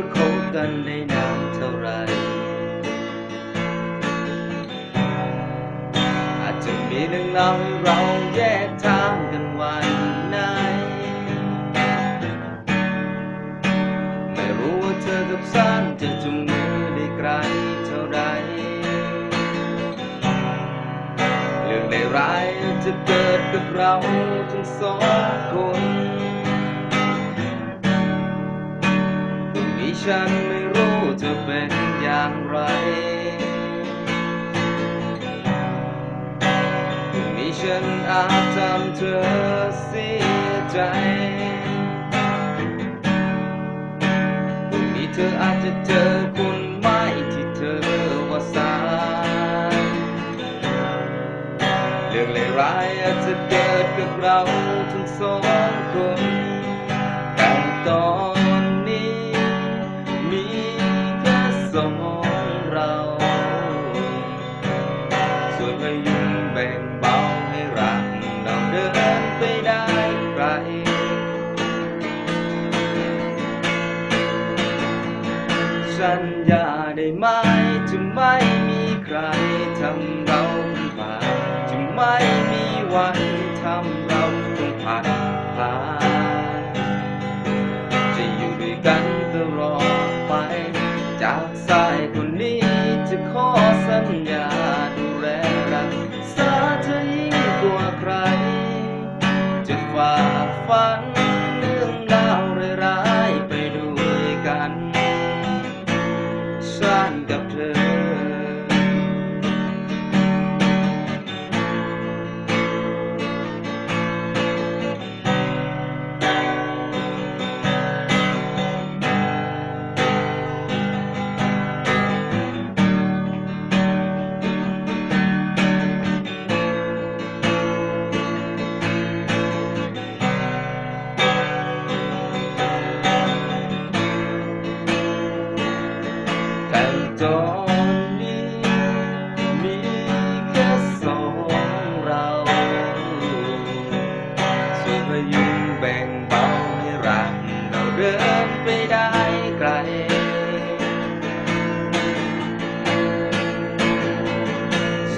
จะคบกันได้นานเท่าไรอาจจะมีเรื่องราวให้เราแยกทางกันวันไหนไม่รู้ว่าเธอกับฉันจะจุงมือได้ไกลเท่าไรเรื่องในร้ายจะเกิดกับเราทั้งสองคนตรงนี้ฉันไม่รู้จะเป็นอย่างไรตรงนี้ฉันอาจทำเธอเสียใจตรงนี้เธออาจจะเจอคนใหม่ที่เธอว่าสายเรื่องเลวร้ายอาจจะเกิดกับเราทั้งสองคนแต่ตอนนี้มีแค่สองเราส่วนพยุงแบ่งเบาให้รักเราเดินไปได้ไกลสัญญาได้ไหมจะไม่มีใครทำเราผ่านจะไม่มีวันทำเราต้องผ่านจะอยู่ด้วยกันตลอดไปจากสายคนนี้จะขอสัญญาดูแลรักษาเธอยิ่งกว่าใครจะฝ่าฟันเรื่องราวร้ายๆไปด้วยกันฉันกับเธอแต่ตอนนี้มีแค่สองเราช่วยพยุงแบ่งเบาให้รักเราเดินไปได้ไกล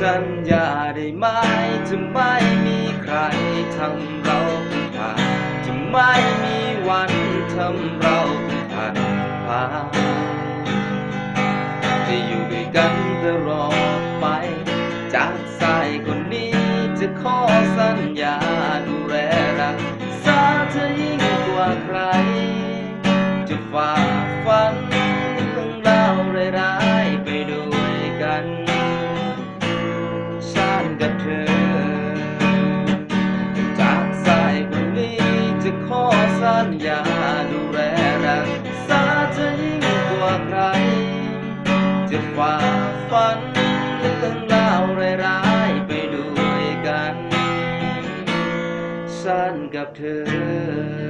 สัญญาได้ไหมจะไม่มีใครทำเราต้องผ่านจะไม่มีวันทำเราต้องผ่านจะอยู่ด้วยกันตลอดไปจากสายคนนี้จะขอสัญญาดูแลรักษาเธอยิ่งกว่าใครจะฝ่าฟันเรื่องราวร้ายๆไปด้วยกันฉันกับเธอจากสายคนนี้จะขอสัญญาดูแลรักษาเธอยิ่งกว่าใครจะฝ่าฟันเรื่องราวร้ายๆไปด้วยกันฉันกับเธอ